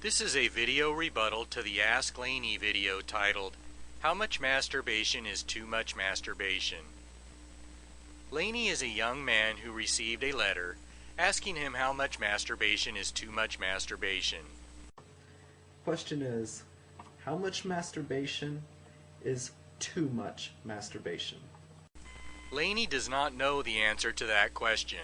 This is a video rebuttal to the Ask Laney video titled, How Much Masturbation is Too Much Masturbation? Laney is a young man who received a letter asking him how much masturbation is too much masturbation. Question is, how much masturbation is too much masturbation? Laney does not know the answer to that question.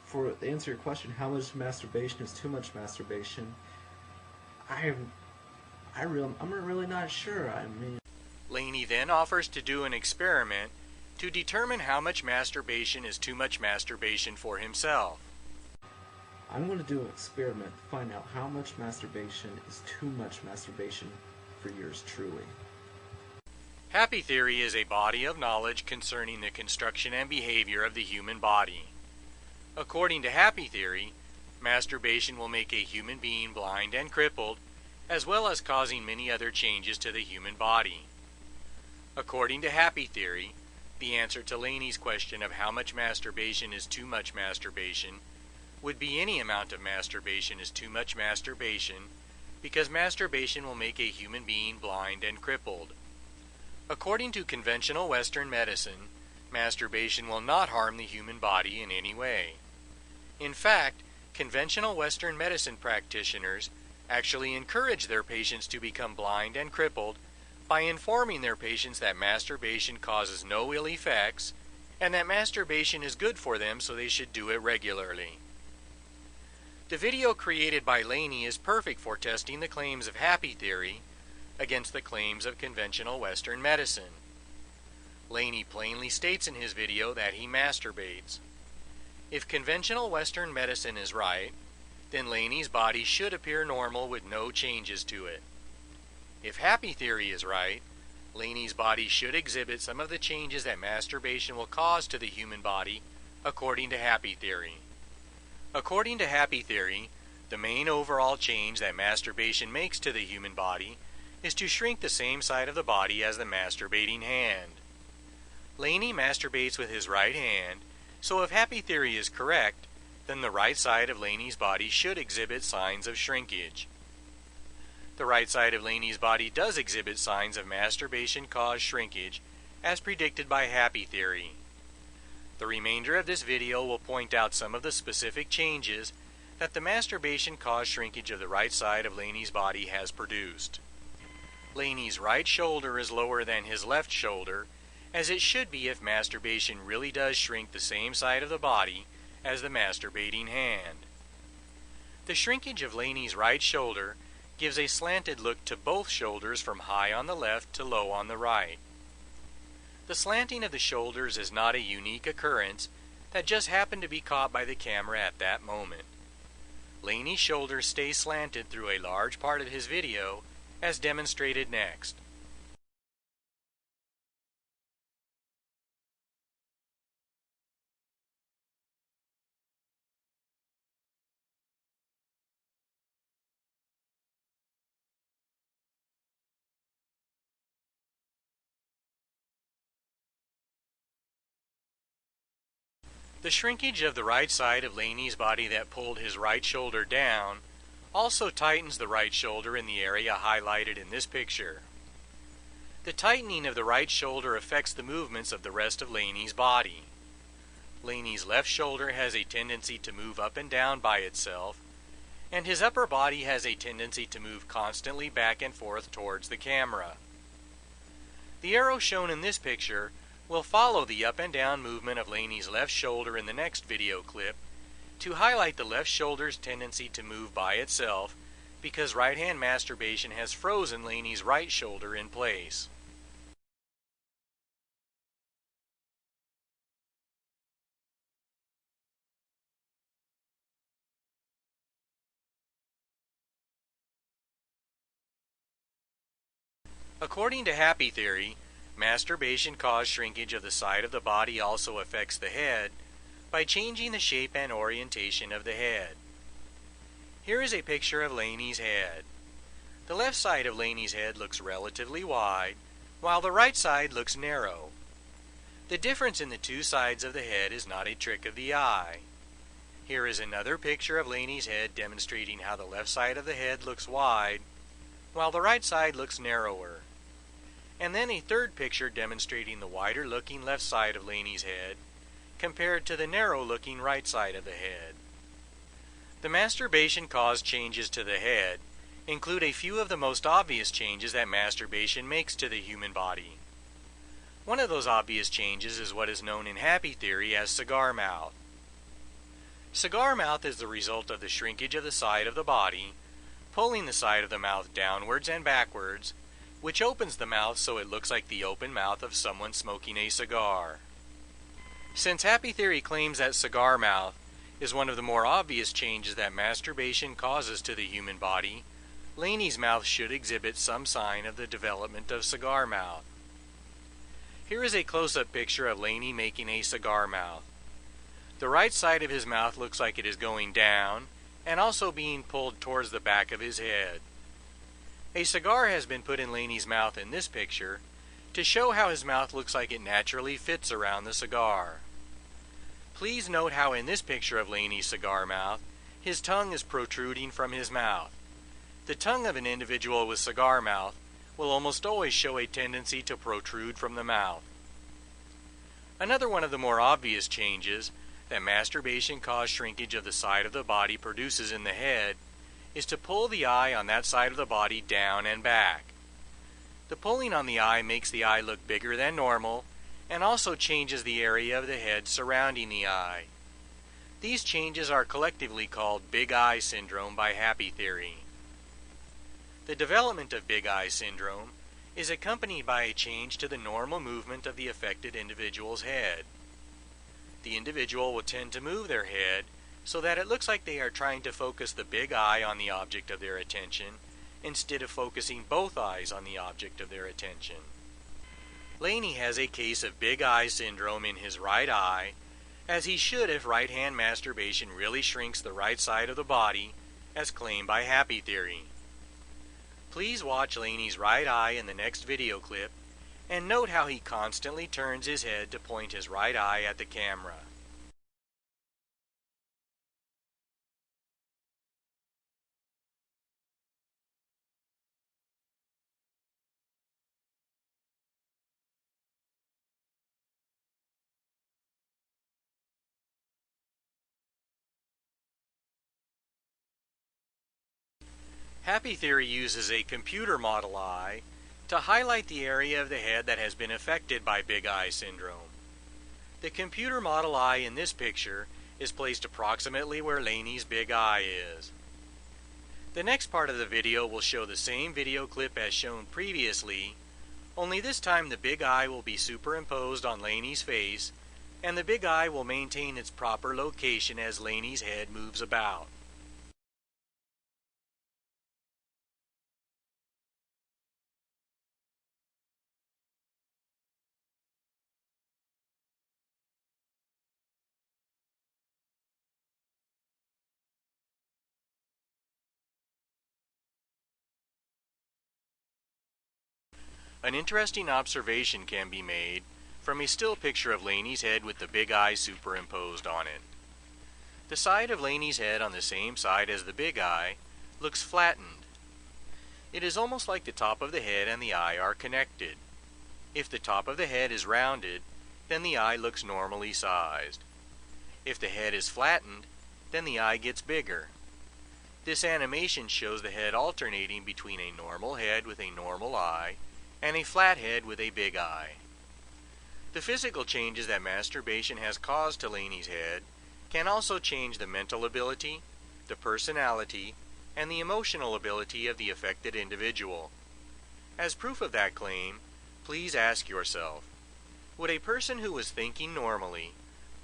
For to answer your question, how much masturbation is too much masturbation, I'm really not sure. Laney then offers to do an experiment to determine how much masturbation is too much masturbation for himself. I'm going to do an experiment to find out how much masturbation is too much masturbation for yours truly. Happy theory is a body of knowledge concerning the construction and behavior of the human body. According to happy theory, masturbation will make a human being blind and crippled, as well as causing many other changes to the human body. According to happy theory, the answer to Laney's question of how much masturbation is too much masturbation would be any amount of masturbation is too much masturbation, because masturbation will make a human being blind and crippled. According to conventional Western medicine, masturbation will not harm the human body in any way. In fact, conventional Western medicine practitioners actually encourage their patients to become blind and crippled by informing their patients that masturbation causes no ill effects and that masturbation is good for them, so they should do it regularly. The video created by Laney is perfect for testing the claims of happy theory against the claims of conventional Western medicine. Laney plainly states in his video that he masturbates. If conventional Western medicine is right, then Laney's body should appear normal with no changes to it. If happy theory is right, Laney's body should exhibit some of the changes that masturbation will cause to the human body, according to happy theory. According to happy theory, the main overall change that masturbation makes to the human body is to shrink the same side of the body as the masturbating hand. Laney masturbates with his right hand, so if happy theory is correct, then the right side of Laney's body should exhibit signs of shrinkage. The right side of Laney's body does exhibit signs of masturbation-caused shrinkage, as predicted by happy theory. The remainder of this video will point out some of the specific changes that the masturbation-caused shrinkage of the right side of Laney's body has produced. Laney's right shoulder is lower than his left shoulder, as it should be if masturbation really does shrink the same side of the body as the masturbating hand. The shrinkage of Laney's right shoulder gives a slanted look to both shoulders from high on the left to low on the right. The slanting of the shoulders is not a unique occurrence that just happened to be caught by the camera at that moment. Laney's shoulders stay slanted through a large part of his video, as demonstrated next. The shrinkage of the right side of Laney's body that pulled his right shoulder down also tightens the right shoulder in the area highlighted in this picture. The tightening of the right shoulder affects the movements of the rest of Laney's body. Laney's left shoulder has a tendency to move up and down by itself, and his upper body has a tendency to move constantly back and forth towards the camera. The arrow shown in this picture will follow the up and down movement of Laney's left shoulder in the next video clip to highlight the left shoulder's tendency to move by itself because right-hand masturbation has frozen Laney's right shoulder in place. According to happy theory, masturbation-caused shrinkage of the side of the body also affects the head by changing the shape and orientation of the head. Here is a picture of Laney's head. The left side of Laney's head looks relatively wide, while the right side looks narrow. The difference in the two sides of the head is not a trick of the eye. Here is another picture of Laney's head demonstrating how the left side of the head looks wide, while the right side looks narrower. And then a third picture demonstrating the wider looking left side of Laney's head compared to the narrow looking right side of the head. The masturbation caused changes to the head include a few of the most obvious changes that masturbation makes to the human body. One of those obvious changes is what is known in happy theory as cigar mouth. Cigar mouth is the result of the shrinkage of the side of the body, pulling the side of the mouth downwards and backwards, which opens the mouth so it looks like the open mouth of someone smoking a cigar. Since happy theory claims that cigar mouth is one of the more obvious changes that masturbation causes to the human body, Laney's mouth should exhibit some sign of the development of cigar mouth. Here is a close-up picture of Laney making a cigar mouth. The right side of his mouth looks like it is going down and also being pulled towards the back of his head. A cigar has been put in Laney's mouth in this picture to show how his mouth looks like it naturally fits around the cigar. Please note how in this picture of Laney's cigar mouth, his tongue is protruding from his mouth. The tongue of an individual with cigar mouth will almost always show a tendency to protrude from the mouth. Another one of the more obvious changes that masturbation-caused shrinkage of the side of the body produces in the head is to pull the eye on that side of the body down and back. The pulling on the eye makes the eye look bigger than normal and also changes the area of the head surrounding the eye. These changes are collectively called big eye syndrome by happy theory. The development of big eye syndrome is accompanied by a change to the normal movement of the affected individual's head. The individual will tend to move their head so that it looks like they are trying to focus the big eye on the object of their attention instead of focusing both eyes on the object of their attention. Laney has a case of big eye syndrome in his right eye, as he should if right-hand masturbation really shrinks the right side of the body, as claimed by happy theory. Please watch Laney's right eye in the next video clip, and note how he constantly turns his head to point his right eye at the camera. Happy theory uses a computer model eye to highlight the area of the head that has been affected by big eye syndrome. The computer model eye in this picture is placed approximately where Laney's big eye is. The next part of the video will show the same video clip as shown previously, only this time the big eye will be superimposed on Laney's face, and the big eye will maintain its proper location as Laney's head moves about. An interesting observation can be made from a still picture of Laney's head with the big eye superimposed on it. The side of Laney's head on the same side as the big eye looks flattened. It is almost like the top of the head and the eye are connected. If the top of the head is rounded, then the eye looks normally sized. If the head is flattened, then the eye gets bigger. This animation shows the head alternating between a normal head with a normal eye and a flat head with a big eye. The physical changes that masturbation has caused to Laney's head can also change the mental ability, the personality, and the emotional ability of the affected individual. As proof of that claim, please ask yourself, would a person who was thinking normally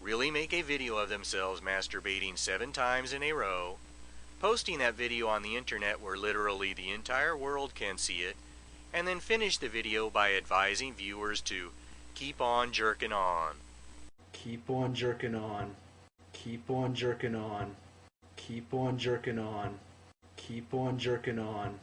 really make a video of themselves masturbating 7 times in a row, posting that video on the internet where literally the entire world can see it, and then finish the video by advising viewers to keep on jerking on? Keep on jerking on. Keep on jerking on. Keep on jerking on. Keep on jerking on.